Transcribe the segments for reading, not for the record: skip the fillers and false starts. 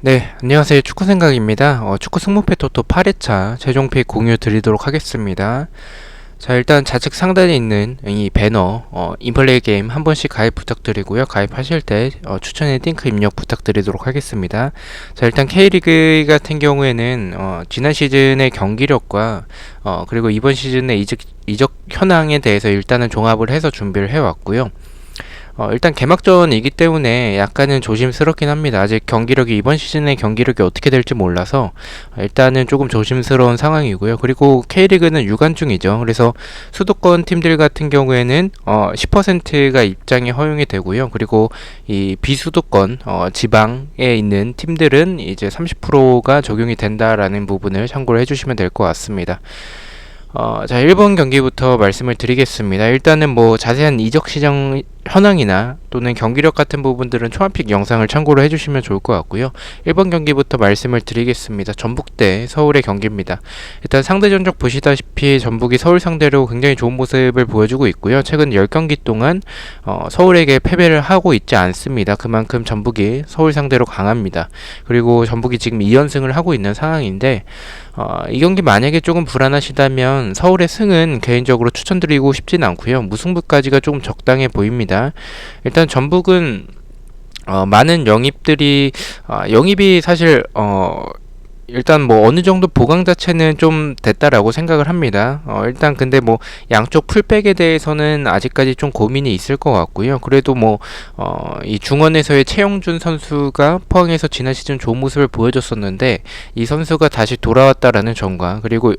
네, 안녕하세요. 축구생각입니다. 축구 승무패 토토 8회차 최종 픽 공유 드리도록 하겠습니다. 자, 일단 좌측 상단에 있는 이 배너, 인플레이 게임 한 번씩 가입 부탁드리고요. 가입하실 때 추천의 링크 입력 부탁드리도록 하겠습니다. 자, 일단 K리그 같은 경우에는 지난 시즌의 경기력과 그리고 이번 시즌의 이적 현황에 대해서 일단은 종합을 해서 준비를 해왔고요. 일단 개막전이기 때문에 약간은 조심스럽긴 합니다. 아직 경기력이 이번 시즌의 경기력이 어떻게 될지 몰라서 일단은 조금 조심스러운 상황이고요. 그리고 K리그는 유관중이죠. 그래서 수도권 팀들 같은 경우에는 10%가 입장이 허용이 되고요. 그리고 이 비수도권 지방에 있는 팀들은 이제 30%가 적용이 된다라는 부분을 참고를 해주시면 될 것 같습니다. 자, 1번 경기부터 말씀을 드리겠습니다. 일단은 뭐 자세한 이적 시장 현황이나 또는 경기력 같은 부분들은 초안픽 영상을 참고로 해주시면 좋을 것 같고요. 1번 경기부터 말씀을 드리겠습니다. 전북 대 서울의 경기입니다. 일단 상대 전적 보시다시피 전북이 서울 상대로 굉장히 좋은 모습을 보여주고 있고요. 최근 10경기 동안 서울에게 패배를 하고 있지 않습니다. 그만큼 전북이 서울 상대로 강합니다. 그리고 전북이 지금 2연승을 하고 있는 상황인데 이 경기 만약에 조금 불안하시다면 서울의 승은 개인적으로 추천드리고 싶진 않고요. 무승부까지가 조금 적당해 보입니다. 일단 전북은 많은 영입들이 영입이 사실 일단 뭐 어느 정도 보강 자체는 좀 됐다라고 생각을 합니다. 일단 근데 뭐 양쪽 풀백에 대해서는 아직까지 좀 고민이 있을 것 같고요. 그래도 뭐 이 중원에서의 최영준 선수가 포항에서 지난 시즌 좋은 모습을 보여줬었는데 이 선수가 다시 돌아왔다라는 점과 그리고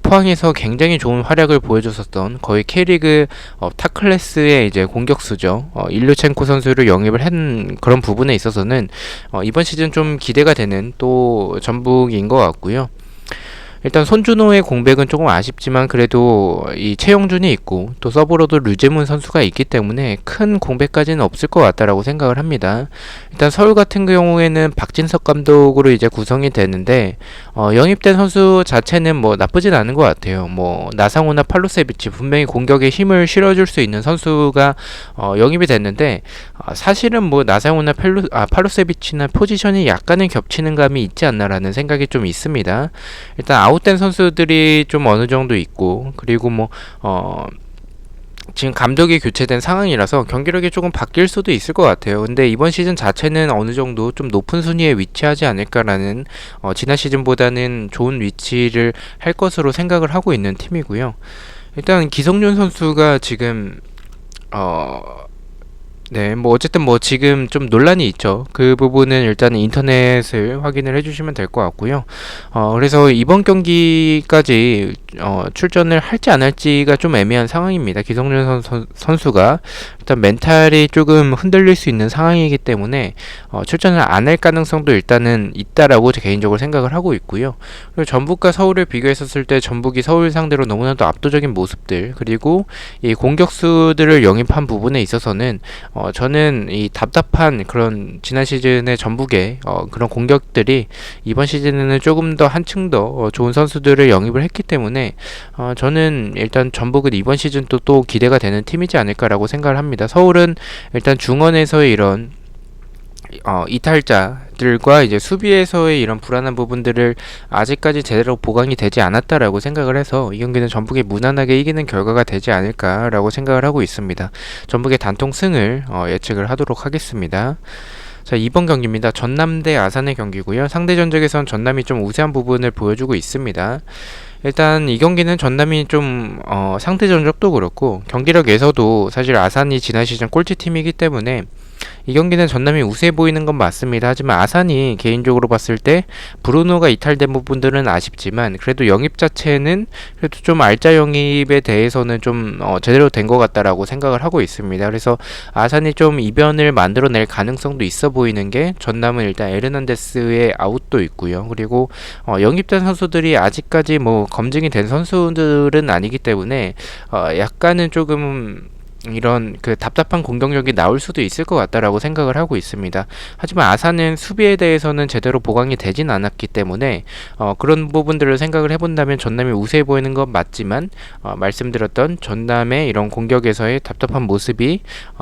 포항에서 굉장히 좋은 활약을 보여줬었던 거의 K리그 탑 클래스의 이제 공격수죠. 일류첸코 선수를 영입을 한 그런 부분에 있어서는 이번 시즌 좀 기대가 되는 또 전북인 것 같고요. 일단 손준호의 공백은 조금 아쉽지만 그래도 이 최영준이 있고 또 서브로도 류재문 선수가 있기 때문에 큰 공백까지는 없을 것 같다라고 생각을 합니다. 일단 서울 같은 경우에는 박진석 감독으로 이제 구성이 되는데 영입된 선수 자체는 뭐 나쁘진 않은 것 같아요. 뭐 나상호나 팔로세비치 분명히 공격에 힘을 실어줄 수 있는 선수가 영입이 됐는데 사실은 뭐 나상호나 팔로세비치나 포지션이 약간은 겹치는 감이 있지 않나라는 생각이 좀 있습니다. 일단 아웃된 선수들이 좀 어느 정도 있고 그리고 뭐 지금 감독이 교체된 상황이라서 경기력이 조금 바뀔 수도 있을 것 같아요. 근데 이번 시즌 자체는 어느 정도 좀 높은 순위에 위치하지 않을까라는 지난 시즌보다는 좋은 위치를 할 것으로 생각을 하고 있는 팀이고요. 일단 기성윤 선수가 지금 네, 뭐 어쨌든 뭐 지금 좀 논란이 있죠. 그 부분은 일단 인터넷을 확인을 해주시면 될 것 같고요. 그래서 이번 경기까지 출전을 할지 안 할지가 좀 애매한 상황입니다. 기성윤 선수가 일단 멘탈이 조금 흔들릴 수 있는 상황이기 때문에 출전을 안 할 가능성도 일단은 있다라고 개인적으로 생각을 하고 있고요. 그리고 전북과 서울을 비교했었을 때 전북이 서울 상대로 너무나도 압도적인 모습들 그리고 이 공격수들을 영입한 부분에 있어서는 저는 이 답답한 그런 지난 시즌의 전북의 그런 공격들이 이번 시즌에는 조금 더 한층 더 좋은 선수들을 영입을 했기 때문에 저는 일단 전북은 이번 시즌 또 기대가 되는 팀이지 않을까라고 생각을 합니다. 서울은 일단 중원에서의 이런 이탈자들과 이제 수비에서의 이런 불안한 부분들을 아직까지 제대로 보강이 되지 않았다라고 생각을 해서 이 경기는 전북이 무난하게 이기는 결과가 되지 않을까라고 생각을 하고 있습니다. 전북의 단통 승을 예측을 하도록 하겠습니다. 자, 2번 경기입니다. 전남 대 아산의 경기고요. 상대 전적에선 전남이 좀 우세한 부분을 보여주고 있습니다. 일단 이 경기는 전남이 좀 상대 전적도 그렇고 경기력에서도 사실 아산이 지난 시즌 꼴찌팀이기 때문에 이 경기는 전남이 우세해 보이는 건 맞습니다. 하지만 아산이 개인적으로 봤을 때 브루노가 이탈된 부분들은 아쉽지만 그래도 영입 자체는 그래도 좀 알짜 영입에 대해서는 좀 제대로 된 것 같다라고 생각을 하고 있습니다. 그래서 아산이 좀 이변을 만들어낼 가능성도 있어 보이는 게 전남은 일단 에르난데스의 아웃도 있고요. 그리고 영입된 선수들이 아직까지 뭐 검증이 된 선수들은 아니기 때문에 약간은 조금 이런 그 답답한 공격력이 나올 수도 있을 것 같다라고 생각을 하고 있습니다. 하지만 아사는 수비에 대해서는 제대로 보강이 되진 않았기 때문에 그런 부분들을 생각을 해본다면 전남이 우세해 보이는 건 맞지만 말씀드렸던 전남의 이런 공격에서의 답답한 모습이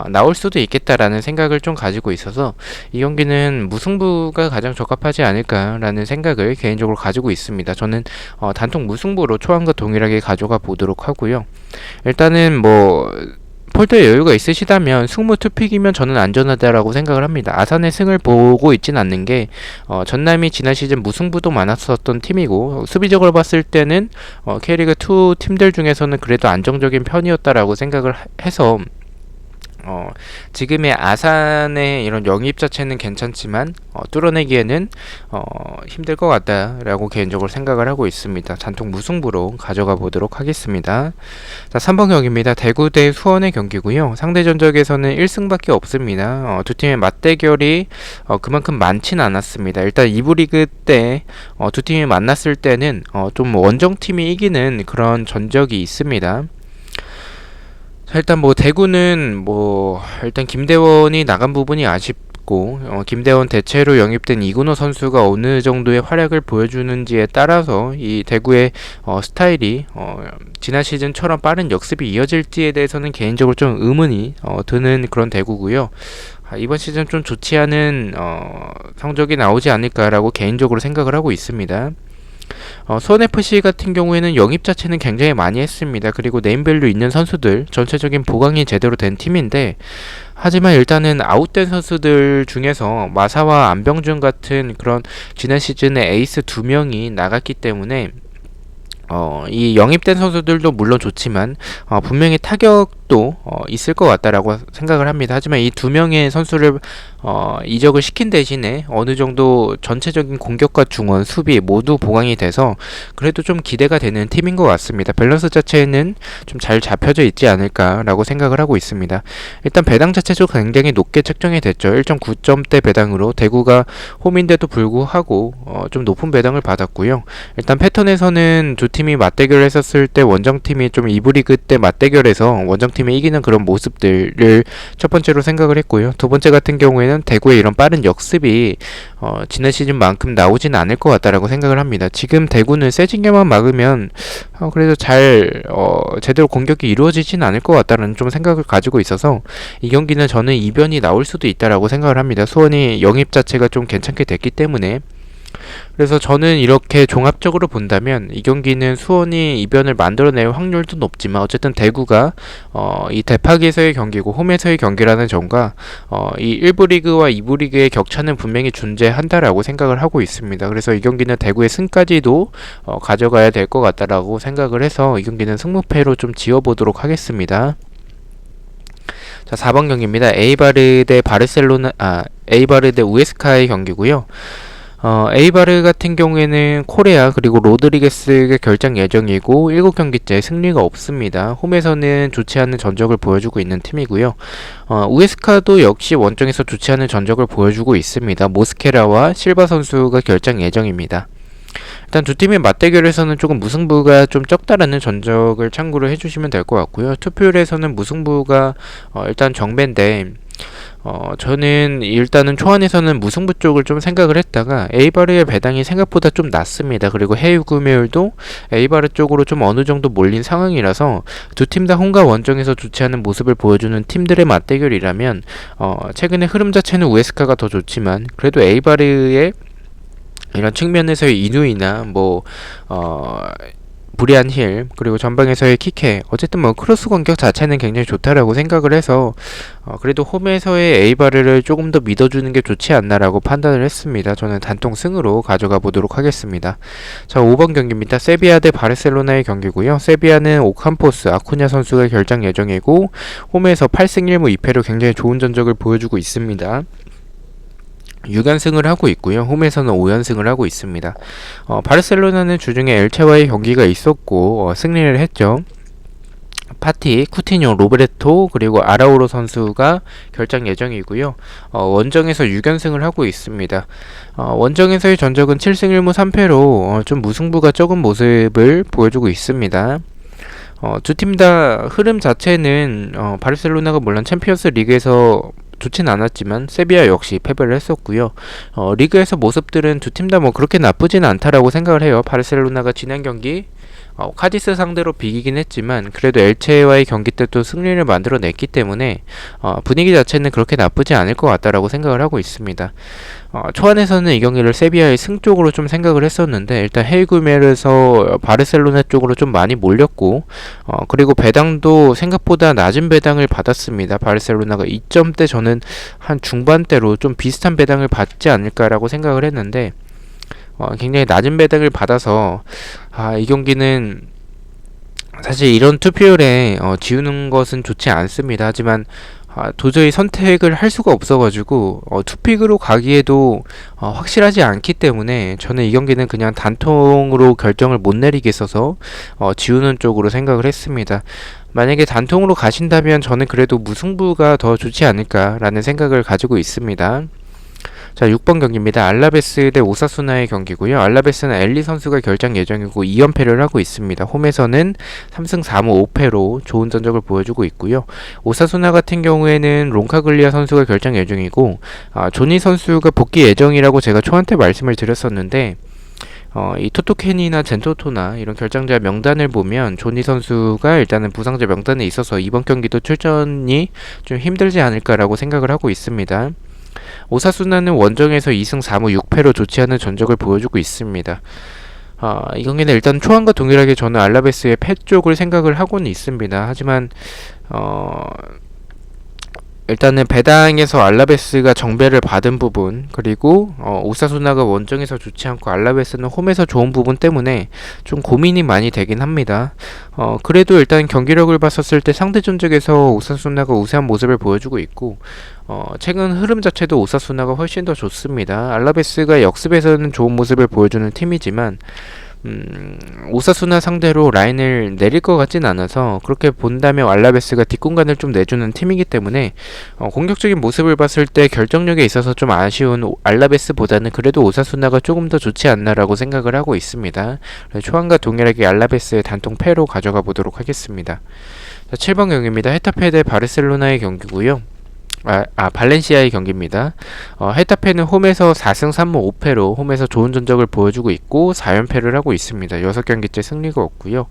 나올 수도 있겠다라는 생각을 좀 가지고 있어서 이 경기는 무승부가 가장 적합하지 않을까라는 생각을 개인적으로 가지고 있습니다. 저는 단통 무승부로 초안과 동일하게 가져가 보도록 하고요. 일단은 뭐 폴더에 여유가 있으시다면 승무 투픽이면 저는 안전하다라고 생각을 합니다. 아산의 승을 보고 있진 않는 게 전남이 지난 시즌 무승부도 많았었던 팀이고 수비적으로 봤을 때는 K리그2 팀들 중에서는 그래도 안정적인 편이었다라고 생각을 해서 지금의 아산의 이런 영입 자체는 괜찮지만 뚫어내기에는 힘들 것 같다라고 개인적으로 생각을 하고 있습니다. 단통 무승부로 가져가 보도록 하겠습니다. 자, 3번 경기입니다. 대구 대 수원의 경기고요. 상대 전적에서는 1승밖에 없습니다. 두 팀의 맞대결이 그만큼 많진 않았습니다. 일단 2부 리그 때 두 팀이 만났을 때는 좀 원정팀이 이기는 그런 전적이 있습니다. 자, 일단 뭐 대구는 뭐 일단 김대원이 나간 부분이 아쉽고 김대원 대체로 영입된 이근호 선수가 어느 정도의 활약을 보여주는지에 따라서 이 대구의 스타일이 지난 시즌처럼 빠른 역습이 이어질지에 대해서는 개인적으로 좀 의문이 드는 그런 대구고요. 이번 시즌 좀 좋지 않은 성적이 나오지 않을까라고 개인적으로 생각을 하고 있습니다. 수원FC 같은 경우에는 영입 자체는 굉장히 많이 했습니다. 그리고 네임밸류 있는 선수들, 전체적인 보강이 제대로 된 팀인데 하지만 일단은 아웃된 선수들 중에서 마사와 안병준 같은 그런 지난 시즌에 에이스 2명이 나갔기 때문에 이 영입된 선수들도 물론 좋지만 분명히 타격도 있을 것 같다라고 생각을 합니다. 하지만 이 두 명의 선수를 이적을 시킨 대신에 어느 정도 전체적인 공격과 중원, 수비 모두 보강이 돼서 그래도 좀 기대가 되는 팀인 것 같습니다. 밸런스 자체는 좀 잘 잡혀져 있지 않을까라고 생각을 하고 있습니다. 일단 배당 자체도 굉장히 높게 책정이 됐죠. 1.9점대 배당으로 대구가 홈인데도 불구하고 좀 높은 배당을 받았고요. 일단 패턴에서는 두 팀이 맞대결을 했었을 때 원정팀이 좀 2부 리그 때 맞대결에서 원정팀이 이기는 그런 모습들을 첫 번째로 생각을 했고요. 두 번째 같은 경우에는 대구의 이런 빠른 역습이 지난 시즌만큼 나오진 않을 것 같다라고 생각을 합니다. 지금 대구는 세징야만 막으면 그래도 잘 제대로 공격이 이루어지진 않을 것 같다는 좀 생각을 가지고 있어서 이 경기는 저는 이변이 나올 수도 있다라고 생각을 합니다. 수원이 영입 자체가 좀 괜찮게 됐기 때문에 그래서 저는 이렇게 종합적으로 본다면 이 경기는 수원이 이변을 만들어낼 확률도 높지만 어쨌든 대구가 이 대파기에서의 경기고 홈에서의 경기라는 점과 이 1부 리그와 2부 리그의 격차는 분명히 존재한다라고 생각을 하고 있습니다. 그래서 이 경기는 대구의 승까지도 가져가야 될 것 같다라고 생각을 해서 이 경기는 승무패로 좀 지어보도록 하겠습니다. 자, 4번 경기입니다. 에이바르 대 에이바르 대 우에스카의 경기고요. 에이바르 같은 경우에는 코레아 그리고 로드리게스가 결장 예정이고 7경기째 승리가 없습니다. 홈에서는 좋지 않은 전적을 보여주고 있는 팀이고요. 우에스카도 역시 원정에서 좋지 않은 전적을 보여주고 있습니다. 모스케라와 실바 선수가 결장 예정입니다. 일단 두 팀의 맞대결에서는 조금 무승부가 좀 적다라는 전적을 참고를 해주시면 될 것 같고요. 투표율에서는 무승부가 일단 정배인데 저는 일단은 초안에서는 무승부 쪽을 좀 생각을 했다가 에이바르의 배당이 생각보다 좀 낮습니다. 그리고 해외 구매율도 에이바르 쪽으로 좀 어느 정도 몰린 상황이라서 두 팀 다 홈과 원정에서 좋지 않은 모습을 보여주는 팀들의 맞대결이라면 최근의 흐름 자체는 우에스카가 더 좋지만 그래도 에이바르의 이런 측면에서의 이누이나 브리안 힐 그리고 전방에서의 키케 어쨌든 크로스 공격 자체는 굉장히 좋다라고 생각을 해서 그래도 홈에서의 에이바르를 조금 더 믿어주는 게 좋지 않나라고 판단을 했습니다. 저는 단통 승으로 가져가 보도록 하겠습니다. 자, 5번 경기입니다. 세비야 대 바르셀로나의 경기고요. 세비야는 오캄포스 아쿠냐 선수가 결장 예정이고 홈에서 8승 1무 2패로 굉장히 좋은 전적을 보여주고 있습니다. 6연승을 하고 있고요. 홈에서는 5연승을 하고 있습니다. 바르셀로나는 주중에 엘체와의 경기가 있었고 승리를 했죠. 파티, 쿠티뇨, 로베르토 그리고 아라우로 선수가 결장 예정이고요. 원정에서 6연승을 하고 있습니다. 원정에서의 전적은 7승 1무 3패로 좀 무승부가 적은 모습을 보여주고 있습니다. 두 팀 다 흐름 자체는 바르셀로나가 물론 챔피언스 리그에서 좋진 않았지만 세비야 역시 패배를 했었고요. 리그에서 모습들은 두 팀 다 뭐 그렇게 나쁘진 않다라고 생각을 해요. 바르셀로나가 지난 경기 카디스 상대로 비기긴 했지만 그래도 엘체와의 경기 때 또 승리를 만들어냈기 때문에 분위기 자체는 그렇게 나쁘지 않을 것 같다라고 생각을 하고 있습니다. 초안에서는 이 경기를 세비야의 승 쪽으로 좀 생각을 했었는데 일단 헤이구멜에서 바르셀로나 쪽으로 좀 많이 몰렸고 그리고 배당도 생각보다 낮은 배당을 받았습니다. 바르셀로나가 2점대 저는 한 중반대로 좀 비슷한 배당을 받지 않을까라고 생각을 했는데 굉장히 낮은 배당을 받아서 이 경기는 사실 이런 투표율에 지우는 것은 좋지 않습니다. 하지만 도저히 선택을 할 수가 없어가지고 투픽으로 가기에도 확실하지 않기 때문에 저는 이 경기는 그냥 단통으로 결정을 못 내리겠어서 지우는 쪽으로 생각을 했습니다. 만약에 단통으로 가신다면 저는 그래도 무승부가 더 좋지 않을까라는 생각을 가지고 있습니다. 자, 6번 경기입니다. 알라베스 대 오사수나의 경기고요. 알라베스는 엘리 선수가 결장 예정이고 2연패를 하고 있습니다. 홈에서는 3승 4무 5패로 좋은 전적을 보여주고 있고요. 오사수나 같은 경우에는 론카글리아 선수가 결장 예정이고 조니 선수가 복귀 예정이라고 제가 초한 때 말씀을 드렸었는데 이 토토캔이나 젠토토나 이런 결장자 명단을 보면 조니 선수가 일단은 부상자 명단에 있어서 이번 경기도 출전이 좀 힘들지 않을까라고 생각을 하고 있습니다. 오사수나는 원정에서 2승 4무 6패로 좋지 않은 전적을 보여주고 있습니다. 이 경기는 일단 초안과 동일하게 저는 알라베스의 패 쪽을 생각을 하고는 있습니다. 하지만 일단은 배당에서 알라베스가 정배를 받은 부분 그리고 오사수나가 원정에서 좋지 않고 알라베스는 홈에서 좋은 부분 때문에 좀 고민이 많이 되긴 합니다. 그래도 일단 경기력을 봤었을 때 상대 전적에서 오사수나가 우세한 모습을 보여주고 있고 최근 흐름 자체도 오사수나가 훨씬 더 좋습니다. 알라베스가 역습에서는 좋은 모습을 보여주는 팀이지만 오사수나 상대로 라인을 내릴 것 같진 않아서 그렇게 본다면 알라베스가 뒷공간을 좀 내주는 팀이기 때문에 공격적인 모습을 봤을 때 결정력에 있어서 좀 아쉬운 알라베스보다는 그래도 오사수나가 조금 더 좋지 않나라고 생각을 하고 있습니다. 초안과 동일하게 알라베스의 단통 패로 가져가 보도록 하겠습니다. 자, 7번 경기입니다. 헤타페 대 바르셀로나의 경기고요. 발렌시아의 경기입니다. 헤타페는 홈에서 4승 3무 5패로 홈에서 좋은 전적을 보여주고 있고 4연패를 하고 있습니다. 6경기째 승리가 없고요.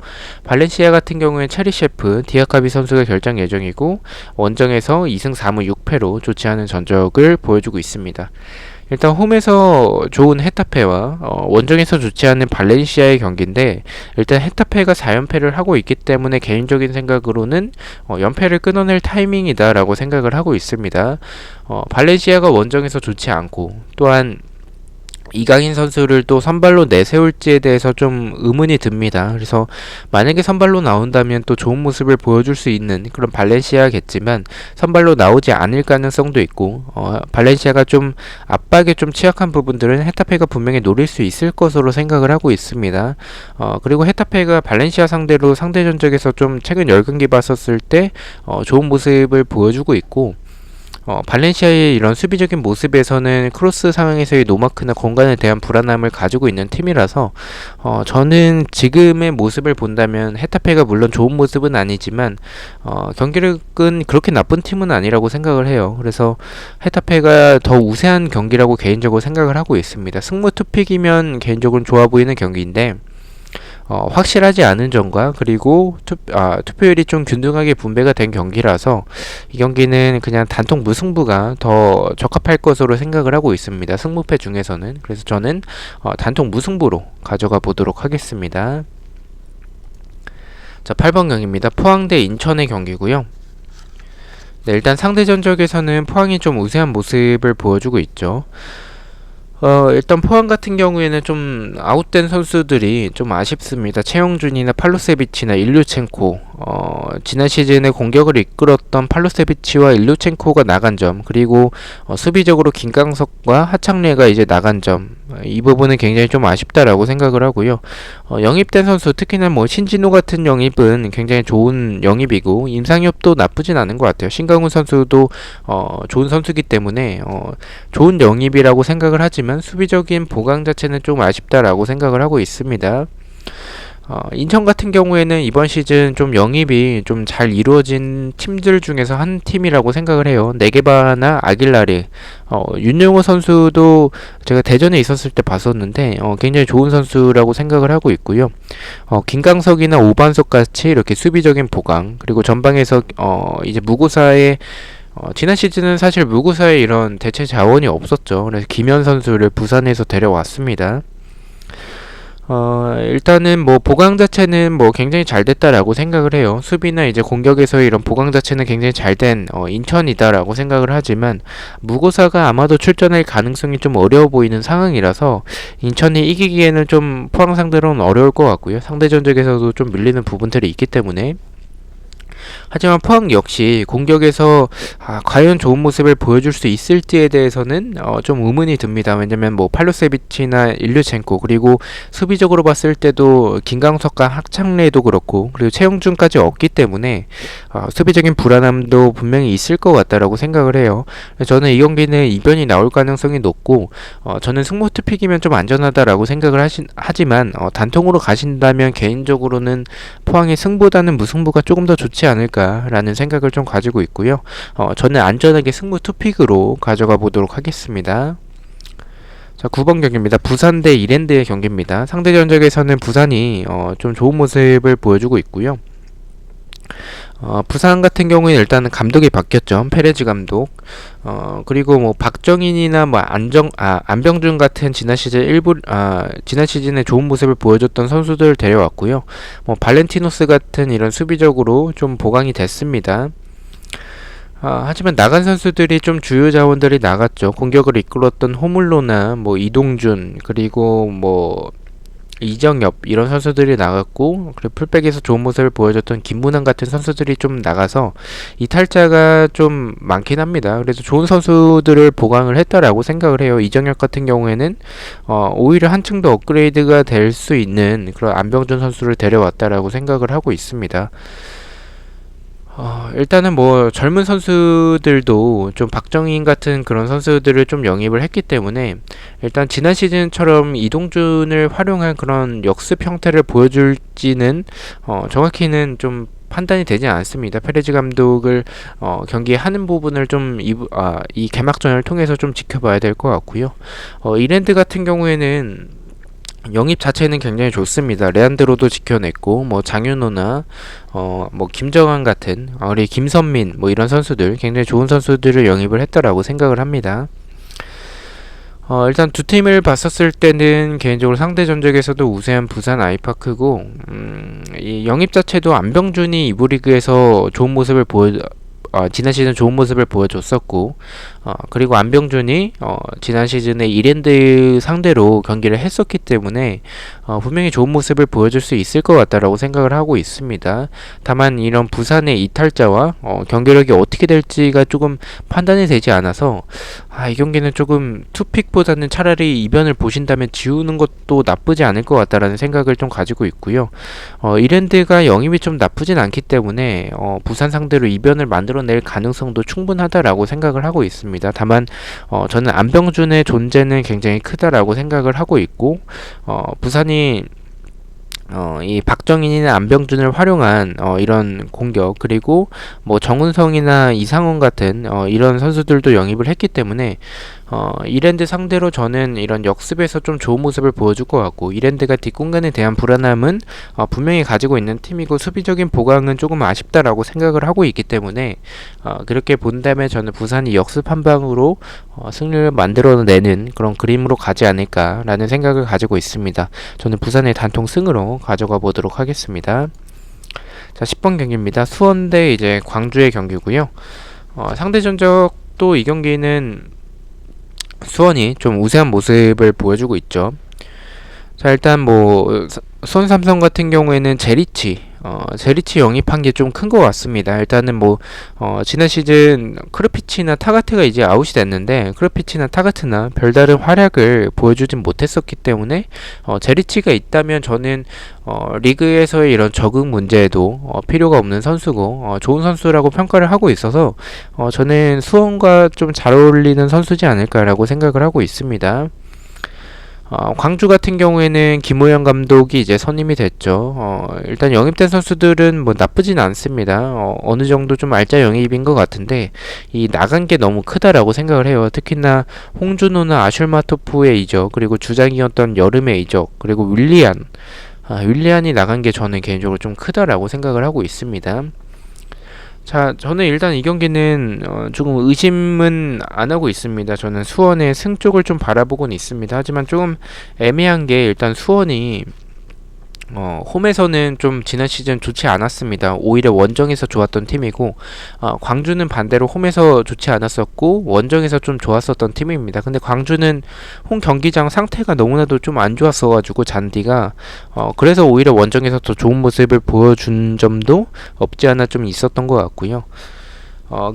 발렌시아 같은 경우엔 체리셰프, 디아카비 선수가 결장 예정이고 원정에서 2승 4무 6패로 좋지 않은 전적을 보여주고 있습니다. 일단 홈에서 좋은 헤타페와 원정에서 좋지 않은 발렌시아의 경기인데 일단 헤타페가 4연패를 하고 있기 때문에 개인적인 생각으로는 연패를 끊어낼 타이밍이다 라고 생각을 하고 있습니다. 발렌시아가 원정에서 좋지 않고 또한 이강인 선수를 또 선발로 내세울지에 대해서 좀 의문이 듭니다. 그래서 만약에 선발로 나온다면 또 좋은 모습을 보여줄 수 있는 그런 발렌시아겠지만 선발로 나오지 않을 가능성도 있고 발렌시아가 좀 압박에 좀 취약한 부분들은 헤타페가 분명히 노릴 수 있을 것으로 생각을 하고 있습니다. 그리고 헤타페가 발렌시아 상대로 상대 전적에서 좀 최근 10경기 봤었을 때 좋은 모습을 보여주고 있고 발렌시아의 이런 수비적인 모습에서는 크로스 상황에서의 노마크나 공간에 대한 불안함을 가지고 있는 팀이라서 저는 지금의 모습을 본다면 헤타페가 물론 좋은 모습은 아니지만 경기력은 그렇게 나쁜 팀은 아니라고 생각을 해요. 그래서 헤타페가 더 우세한 경기라고 개인적으로 생각을 하고 있습니다. 승무 투픽이면 개인적으로 좋아 보이는 경기인데 확실하지 않은 점과 그리고 투표율이 좀 균등하게 분배가 된 경기라서 이 경기는 그냥 단통 무승부가 더 적합할 것으로 생각을 하고 있습니다. 승무패 중에서는. 그래서 저는 단통 무승부로 가져가 보도록 하겠습니다. 자, 8번 경기입니다. 포항 대 인천의 경기고요. 네, 일단 상대 전적에서는 포항이 좀 우세한 모습을 보여주고 있죠. 일단 포항 같은 경우에는 좀 아웃된 선수들이 좀 아쉽습니다. 최영준이나 팔로세비치나 일류첸코, 지난 시즌에 공격을 이끌었던 팔로세비치와 일류첸코가 나간 점, 그리고 수비적으로 김강석과 하창래가 이제 나간 점, 이 부분은 굉장히 좀 아쉽다라고 생각을 하고요. 영입된 선수, 특히나 뭐 신진호 같은 영입은 굉장히 좋은 영입이고 임상엽도 나쁘진 않은 것 같아요. 신강훈 선수도 좋은 선수이기 때문에 좋은 영입이라고 생각을 하지만 수비적인 보강 자체는 좀 아쉽다라고 생각을 하고 있습니다. 인천 같은 경우에는 이번 시즌 좀 영입이 좀 잘 이루어진 팀들 중에서 한 팀이라고 생각을 해요. 네게바나 아길라르, 윤영호 선수도 제가 대전에 있었을 때 봤었는데 굉장히 좋은 선수라고 생각을 하고 있고요. 김강석이나 오반석 같이 이렇게 수비적인 보강, 그리고 전방에서 이제 무고사의 지난 시즌은 사실 무고사에 이런 대체 자원이 없었죠. 그래서 김현 선수를 부산에서 데려왔습니다. 일단은 뭐 보강 자체는 뭐 굉장히 잘 됐다라고 생각을 해요. 수비나 이제 공격에서의 이런 보강 자체는 굉장히 잘된 인천이다라고 생각을 하지만 무고사가 아마도 출전할 가능성이 좀 어려워 보이는 상황이라서 인천이 이기기에는 좀 포항 상대로는 어려울 것 같고요. 상대 전적에서도 좀 밀리는 부분들이 있기 때문에, 하지만 포항 역시 공격에서 과연 좋은 모습을 보여줄 수 있을지에 대해서는 좀 의문이 듭니다. 왜냐면 뭐 팔로세비치나 일류첸코, 그리고 수비적으로 봤을 때도 김강석과 학창래도 그렇고, 그리고 최용준까지 없기 때문에 수비적인 불안함도 분명히 있을 것 같다라고 생각을 해요. 저는 이 경기는 이변이 나올 가능성이 높고, 저는 승모트 픽이면 좀 안전하다라고 생각을 하지만 단통으로 가신다면 개인적으로는 포항의 승보다는 무승부가 조금 더 좋지 않을까라는 생각을 좀 가지고 있고요. 저는 안전하게 승부 투픽으로 가져가 보도록 하겠습니다. 자, 9번 경기입니다. 부산 대 이랜드의 경기입니다. 상대 전적에서는 부산이 좀 좋은 모습을 보여주고 있고요. 부산 같은 경우에 일단은 감독이 바뀌었죠. 페레즈 감독. 그리고 뭐 박정인이나 뭐 안병준 같은 지난 시즌에 좋은 모습을 보여줬던 선수들을 데려왔고요. 뭐 발렌티노스 같은 이런 수비적으로 좀 보강이 됐습니다. 하지만 나간 선수들이 좀 주요 자원들이 나갔죠. 공격을 이끌었던 호물로나 뭐 이동준, 그리고 뭐 이정엽, 이런 선수들이 나갔고, 그리고 풀백에서 좋은 모습을 보여줬던 김문환 같은 선수들이 좀 나가서 이탈자가 좀 많긴 합니다. 그래서 좋은 선수들을 보강을 했다라고 생각을 해요. 이정엽 같은 경우에는 오히려 한층 더 업그레이드가 될 수 있는 그런 안병준 선수를 데려왔다라고 생각을 하고 있습니다. 일단은 뭐 젊은 선수들도 좀 박정인 같은 그런 선수들을 좀 영입을 했기 때문에, 일단 지난 시즌처럼 이동준을 활용한 그런 역습 형태를 보여줄지는 정확히는 좀 판단이 되지 않습니다. 페레즈 감독을 경기에 하는 부분을 좀 이 개막전을 통해서 좀 지켜봐야 될 것 같고요. 이랜드 같은 경우에는 영입 자체는 굉장히 좋습니다. 레안드로도 지켜냈고, 뭐 장윤호나 뭐 김정환 같은, 우리 김선민 뭐 이런 선수들, 굉장히 좋은 선수들을 영입을 했다라고 생각을 합니다. 일단 두 팀을 봤었을 때는 개인적으로 상대 전적에서도 우세한 부산 아이파크고, 이 영입 자체도 안병준이 이부 리그에서 좋은 모습을 지난 시즌 좋은 모습을 보여줬었고, 그리고 안병준이 지난 시즌에 이랜드 상대로 경기를 했었기 때문에 분명히 좋은 모습을 보여줄 수 있을 것 같다라고 생각을 하고 있습니다. 다만 이런 부산의 이탈자와 경기력이 어떻게 될지가 조금 판단이 되지 않아서 이 경기는 조금 투픽보다는 차라리 이변을 보신다면 지우는 것도 나쁘지 않을 것 같다라는 생각을 좀 가지고 있고요. 이랜드가 영입이 좀 나쁘진 않기 때문에 부산 상대로 이변을 만들어낼 가능성도 충분하다라고 생각을 하고 있습니다. 다만 저는 안병준의 존재는 굉장히 크다라고 생각을 하고 있고, 부산이 이 박정인이나 안병준을 활용한 이런 공격, 그리고 뭐 정은성이나 이상원 같은 이런 선수들도 영입을 했기 때문에 이랜드 상대로 저는 이런 역습에서 좀 좋은 모습을 보여줄 것 같고, 이랜드가 뒷공간에 대한 불안함은 분명히 가지고 있는 팀이고, 수비적인 보강은 조금 아쉽다라고 생각을 하고 있기 때문에 그렇게 본다면 저는 부산이 역습 한 방으로 승리를 만들어내는 그런 그림으로 가지 않을까라는 생각을 가지고 있습니다. 저는 부산의 단통 승으로 가져가 보도록 하겠습니다. 자, 10번 경기입니다. 수원 대 이제 광주의 경기고요. 상대 전적도 이 경기는 수원이 좀 우세한 모습을 보여주고 있죠. 자, 일단 뭐 수원 삼성 같은 경우에는 제리치 영입한 게 좀 큰 것 같습니다. 일단은 뭐 지난 시즌 크루피치나 타가트가 이제 아웃이 됐는데, 크루피치나 타가트나 별다른 활약을 보여주진 못했었기 때문에 제리치가 있다면 저는 리그에서의 이런 적응 문제에도 필요가 없는 선수고 좋은 선수라고 평가를 하고 있어서 저는 수원과 좀 잘 어울리는 선수지 않을까라고 생각을 하고 있습니다. 광주 같은 경우에는 김호영 감독이 이제 선임이 됐죠. 일단 영입된 선수들은 뭐 나쁘진 않습니다. 어느 정도 좀 알짜 영입인 것 같은데 이 나간 게 너무 크다라고 생각을 해요. 특히나 홍준호나 아슐마토프의 이적, 그리고 주장이었던 여름의 이적, 그리고 윌리안이 나간 게 저는 개인적으로 좀 크다라고 생각을 하고 있습니다. 자, 저는 일단 이 경기는 조금 의심은 안 하고 있습니다. 저는 수원의 승 쪽을 좀 바라보고는 있습니다. 하지만 조금 애매한 게 일단 수원이 홈에서는 좀 지난 시즌 좋지 않았습니다. 오히려 원정에서 좋았던 팀이고, 광주는 반대로 홈에서 좋지 않았었고, 원정에서 좀 좋았었던 팀입니다. 근데 광주는 홈 경기장 상태가 너무나도 좀 안 좋았어가지고, 잔디가, 그래서 오히려 원정에서 더 좋은 모습을 보여준 점도 없지 않아 좀 있었던 것 같고요.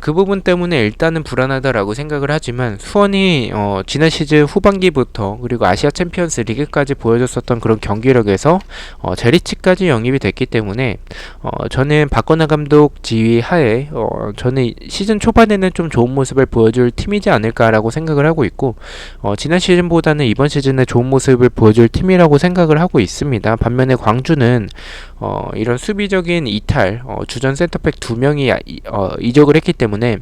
그 부분 때문에 일단은 불안하다라고 생각을 하지만 수원이 지난 시즌 후반기부터 그리고 아시아 챔피언스 리그까지 보여줬었던 그런 경기력에서 제리치까지 영입이 됐기 때문에 저는 박건하 감독 지휘 하에 저는 시즌 초반에는 좀 좋은 모습을 보여줄 팀이지 않을까라고 생각을 하고 있고 지난 시즌보다는 이번 시즌에 좋은 모습을 보여줄 팀이라고 생각을 하고 있습니다. 반면에 광주는 이런 수비적인 이탈, 주전 센터백 2명이 이적을 했기 때문에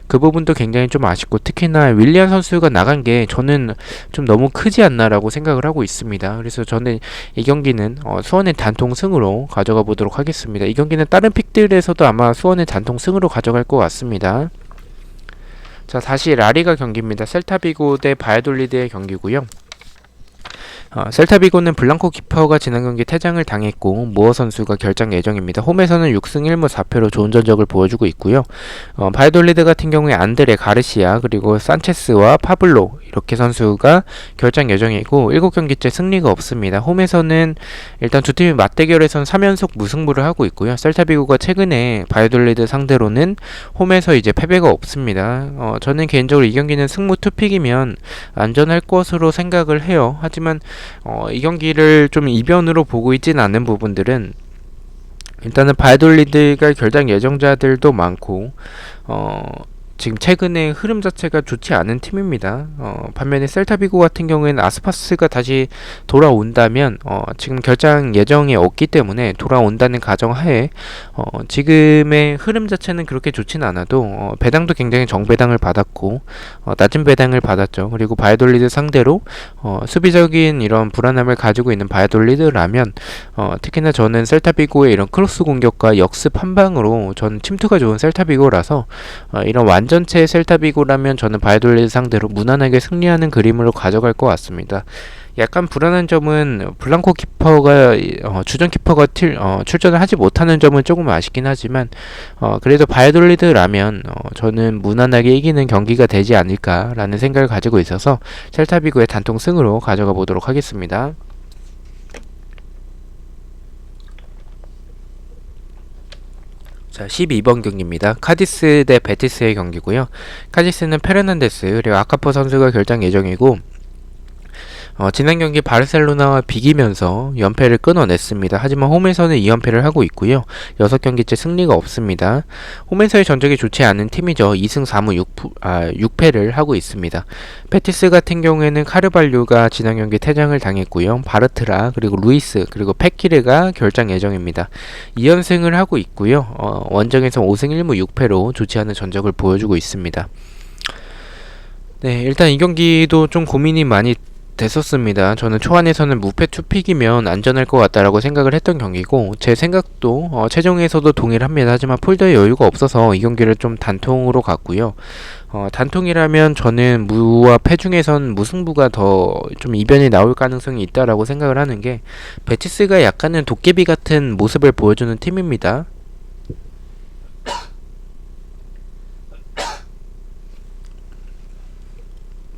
그 부분도 굉장히 좀 아쉽고 특히나 윌리안 선수가 나간 게 저는 좀 너무 크지 않나라고 생각을 하고 있습니다. 그래서 저는 이 경기는 수원의 단통 승으로 가져가 보도록 하겠습니다. 이 경기는 다른 픽들에서도 아마 수원의 단통 승으로 가져갈 것 같습니다. 자, 다시 라리가 경기입니다. 셀타비고 대 바야돌리드의 경기고요. 셀타비고는 블랑코 키퍼가 지난 경기 퇴장을 당했고 무어 선수가 결장 예정입니다. 홈에서는 6승 1무 4패로 좋은 전적을 보여주고 있고요. 바이돌리드 같은 경우에 안드레 가르시아 그리고 산체스와 파블로 이렇게 선수가 결장 예정이고 7경기째 승리가 없습니다. 홈에서는 일단 두 팀이 맞대결에선 3연속 무승부를 하고 있고요. 셀타비고가 최근에 바이돌리드 상대로는 홈에서 이제 패배가 없습니다. 저는 개인적으로 이 경기는 승무 투픽이면 안전할 것으로 생각을 해요. 하지만 이 경기를 좀 이변으로 보고 있진 않은 부분들은 일단은 바이돌리드가 결장 예정자들도 많고 지금 최근에 흐름 자체가 좋지 않은 팀입니다. 반면에 셀타비고 같은 경우에는 아스파스가 다시 돌아온다면 지금 결장 예정이 없기 때문에 돌아온다는 가정하에 지금의 흐름 자체는 그렇게 좋진 않아도 배당도 굉장히 정배당을 받았고 낮은 배당을 받았죠. 그리고 바이돌리드 상대로 수비적인 이런 불안함을 가지고 있는 바이돌리드라면 특히나 저는 셀타비고의 이런 크로스 공격과 역습 한 방으로 저는 침투가 좋은 셀타비고라서 이런 완전체 셀타비고라면 저는 바이돌리드 상대로 무난하게 승리하는 그림으로 가져갈 것 같습니다. 약간 불안한 점은 블랑코 키퍼가 주전 키퍼가 출전을 하지 못하는 점은 조금 아쉽긴 하지만 그래도 바이돌리드라면 저는 무난하게 이기는 경기가 되지 않을까라는 생각을 가지고 있어서 셀타비고의 단통 승으로 가져가 보도록 하겠습니다. 자, 12번 경기입니다. 카디스 대 베티스의 경기고요. 카디스는 페르난데스 그리고 아카포 선수가 결장 예정이고 지난 경기 바르셀로나와 비기면서 연패를 끊어냈습니다. 하지만 홈에서는 2연패를 하고 있고요. 6경기째 승리가 없습니다. 홈에서의 전적이 좋지 않은 팀이죠. 2승 4무 6패를 하고 있습니다. 베티스 같은 경우에는 카르발류가 지난 경기 퇴장을 당했고요. 바르트라 그리고 루이스 그리고 페키르가 결장 예정입니다. 2연승을 하고 있고요. 원정에서 5승 1무 6패로 좋지 않은 전적을 보여주고 있습니다. 네, 일단 이 경기도 좀 고민이 많이 됐었습니다. 저는 초안에서는 무패 투픽이면 안전할 것 같다라고 생각을 했던 경기고 제 생각도 최종에서도 동의를 합니다. 하지만 폴더에 여유가 없어서 이 경기를 좀 단통으로 갔고요. 단통이라면 저는 무와 패 중에선 무승부가 더 좀 이변이 나올 가능성이 있다라고 생각을 하는 게 베티스가 약간은 도깨비 같은 모습을 보여주는 팀입니다.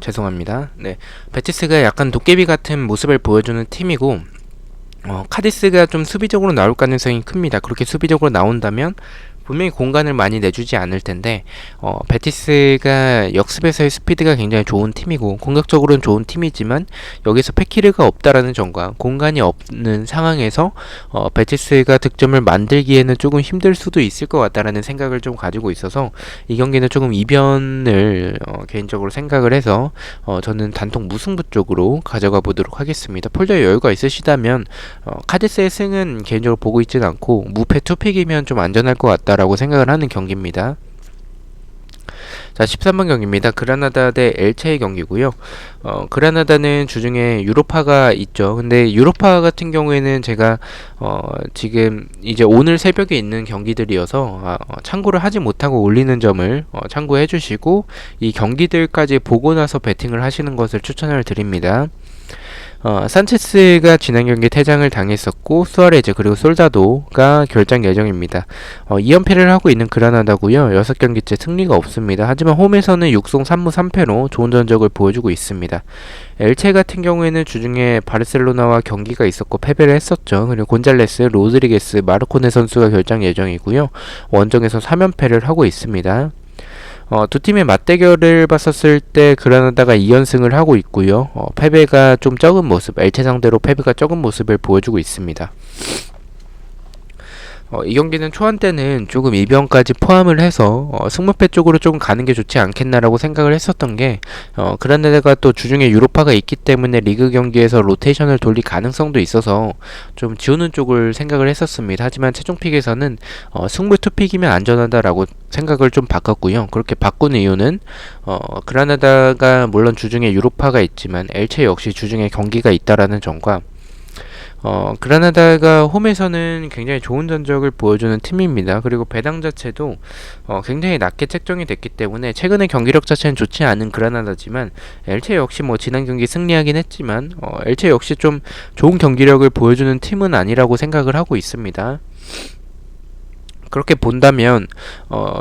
죄송합니다. 네, 베티스가 약간 도깨비 같은 모습을 보여주는 팀이고 카디스가 좀 수비적으로 나올 가능성이 큽니다. 그렇게 수비적으로 나온다면 분명히 공간을 많이 내주지 않을 텐데 베티스가 역습에서의 스피드가 굉장히 좋은 팀이고 공격적으로는 좋은 팀이지만 여기서 패키르가 없다라는 점과 공간이 없는 상황에서 베티스가 득점을 만들기에는 조금 힘들 수도 있을 것 같다라는 생각을 좀 가지고 있어서 이 경기는 조금 이변을 개인적으로 생각을 해서 저는 단통 무승부 쪽으로 가져가 보도록 하겠습니다. 폴더에 여유가 있으시다면 카디스의 승은 개인적으로 보고 있지는 않고 무패 투픽이면 좀 안전할 것 같다라고 생각을 하는 경기입니다. 자, 13번 경기입니다. 그라나다 대 엘체의 경기고요. 그라나다는 주중에 유로파가 있죠. 근데 유로파 같은 경우에는 제가 지금 이제 오늘 새벽에 있는 경기들이어서 참고를 하지 못하고 올리는 점을 참고해 주시고 이 경기들까지 보고 나서 베팅을 하시는 것을 추천을 드립니다. 산체스가 지난 경기 퇴장을 당했었고 수아레즈 그리고 솔다도가 결장 예정입니다. 2연패를 하고 있는 그라나다고요. 6경기째 승리가 없습니다. 하지만 홈에서는 6승 3무 3패로 좋은 전적을 보여주고 있습니다. 엘체 같은 경우에는 주중에 바르셀로나와 경기가 있었고 패배를 했었죠. 그리고 곤잘레스, 로드리게스, 마르코네 선수가 결장 예정이고요. 원정에서 3연패를 하고 있습니다. 두 팀의 맞대결을 봤었을 때 그라나다가 2연승을 하고 있고요. 패배가 좀 적은 모습, 엘체 상대로 패배가 적은 모습을 보여주고 있습니다. 이 경기는 초반 때는 조금 이변까지 포함을 해서 승무패 쪽으로 조금 가는 게 좋지 않겠나라고 생각을 했었던 게 그라나다가 또 주중에 유로파가 있기 때문에 리그 경기에서 로테이션을 돌릴 가능성도 있어서 좀 지우는 쪽을 생각을 했었습니다. 하지만 최종 픽에서는 승무 투픽이면 안전하다라고 생각을 좀 바꿨고요. 그렇게 바꾼 이유는 그라나다가 물론 주중에 유로파가 있지만 엘체 역시 주중에 경기가 있다라는 점과 그라나다가 홈에서는 굉장히 좋은 전적을 보여주는 팀입니다. 그리고 배당 자체도 굉장히 낮게 책정이 됐기 때문에 최근의 경기력 자체는 좋지 않은 그라나다지만 엘체 역시 뭐 지난 경기 승리하긴 했지만 엘체 역시 좀 좋은 경기력을 보여주는 팀은 아니라고 생각을 하고 있습니다. 그렇게 본다면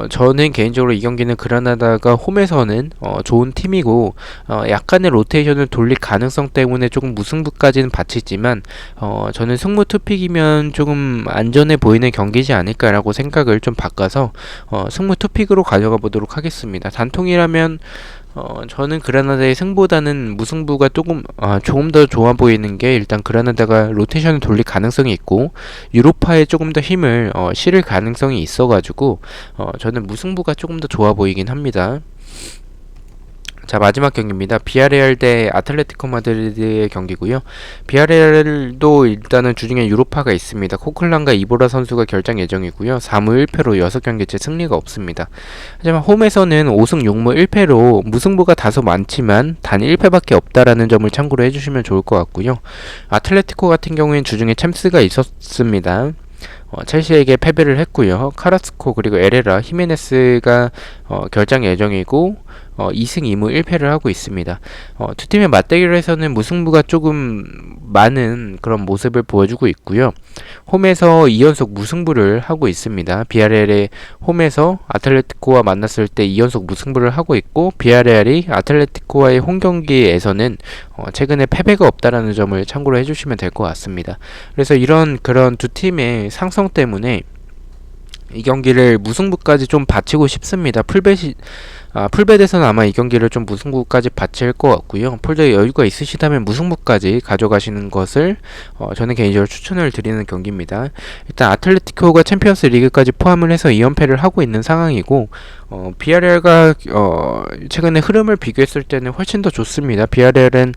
저는 개인적으로 이 경기는 그라나다가 홈에서는 좋은 팀이고 약간의 로테이션을 돌릴 가능성 때문에 조금 무승부까지는 바치지만 저는 승무 투픽이면 조금 안전해 보이는 경기지 않을까라고 생각을 좀 바꿔서 승무 투픽으로 가져가 보도록 하겠습니다. 단통이라면 저는 그라나다의 승보다는 무승부가 조금 더 좋아 보이는 게 일단 그라나다가 로테이션을 돌릴 가능성이 있고 유로파에 조금 더 힘을 실을 가능성이 있어가지고 저는 무승부가 조금 더 좋아 보이긴 합니다. 자, 마지막 경기입니다. 비아레알 대 아틀레티코 마드리드의 경기고요. 비아레알도 일단은 주중에 유로파가 있습니다. 코클란과 이보라 선수가 결장 예정이고요. 4무 1패로 6경기째 승리가 없습니다. 하지만 홈에서는 5승 6무 1패로 무승부가 다소 많지만 단 1패밖에 없다라는 점을 참고로 해주시면 좋을 것 같고요. 아틀레티코 같은 경우에는 주중에 챔스가 있었습니다. 첼시에게 패배를 했고요. 카라스코 그리고 에레라, 히메네스가 결장 예정이고 2승 2무 1패를 하고 있습니다. 두 팀의 맞대결에서는 무승부가 조금 많은 그런 모습을 보여주고 있고요. 홈에서 2연속 무승부를 하고 있습니다. 비아레알의 홈에서 아틀레티코와 만났을 때 2연속 무승부를 하고 있고 비아레알이 아틀레티코와의 홈 경기에서는 최근에 패배가 없다라는 점을 참고로 해주시면 될 것 같습니다. 그래서 그런 두 팀의 상성 때문에 이 경기를 무승부까지 좀 바치고 싶습니다. 풀벳에서는 아마 이 경기를 좀 무승부까지 바칠 것 같고요. 폴더에 여유가 있으시다면 무승부까지 가져가시는 것을 저는 개인적으로 추천을 드리는 경기입니다. 일단 아틀레티코가 챔피언스 리그까지 포함을 해서 2연패를 하고 있는 상황이고 비아레알과 최근에 흐름을 비교했을 때는 훨씬 더 좋습니다. 비아레알은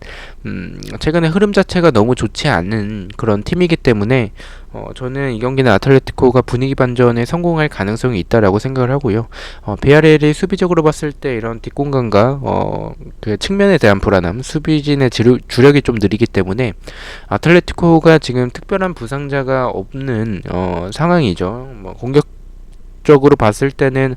최근에 흐름 자체가 너무 좋지 않은 그런 팀이기 때문에 저는 이 경기는 아틀레티코가 분위기 반전에 성공할 가능성이 있다라고 생각을 하고요. 비아레알이 수비적으로 봤을 때 이런 뒷공간과 그 측면에 대한 불안함, 수비진의 주력이 좀 느리기 때문에 아틀레티코가 지금 특별한 부상자가 없는 상황이죠. 뭐 공격적으로 봤을 때는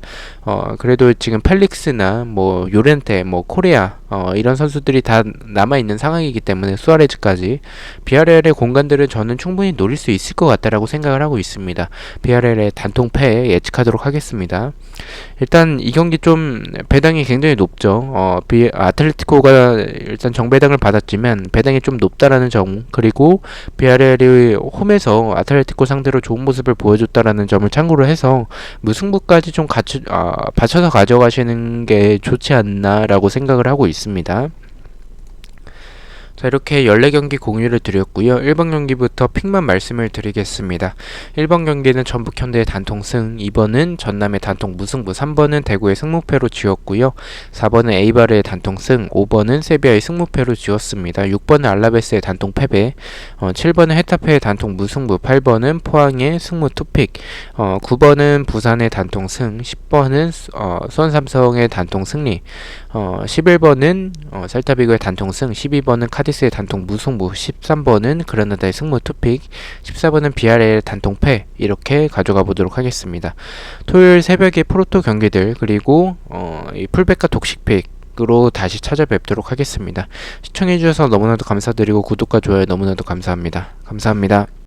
그래도 지금 펠릭스나 뭐 요렌테, 뭐 코레아 이런 선수들이 다 남아있는 상황이기 때문에 수아레즈까지 비아레알의 공간들은 저는 충분히 노릴 수 있을 것 같다라고 생각을 하고 있습니다. 비아레알의 단통패 예측하도록 하겠습니다. 일단 이 경기 좀 배당이 굉장히 높죠. 아틀레티코가 일단 정배당을 받았지만 배당이 좀 높다라는 점, 그리고 비아레알이 홈에서 아틀레티코 상대로 좋은 모습을 보여줬다라는 점을 참고로 해서 무승부까지 좀 받쳐서 가져가시는 게 좋지 않나라고 생각을 하고 있습니다. 자, 이렇게 14경기 공유를 드렸고요. 1번 경기부터 픽만 말씀을 드리겠습니다. 1번 경기는 전북 현대의 단통승, 2번은 전남의 단통 무승부, 3번은 대구의 승무패로 지었고요. 4번은 에이바르의 단통승, 5번은 세비야의 승무패로 지었습니다. 6번은 알라베스의 단통 패배, 7번은 헤타페의 단통 무승부, 8번은 포항의 승무 투픽, 9번은 부산의 단통승, 10번은 수원삼성의 단통 승리, 11번은 셀타비고의 단통승, 12번은 카디스의 단통 무승부, 13번은 그라나다의 승무 투픽, 14번은 비아레의 단통패, 이렇게 가져가 보도록 하겠습니다. 토요일 새벽에 프로토 경기들, 그리고 이 풀백과 독식픽 으로 다시 찾아뵙도록 하겠습니다. 시청해주셔서 너무나도 감사드리고 구독과 좋아요 너무나도 감사합니다. 감사합니다.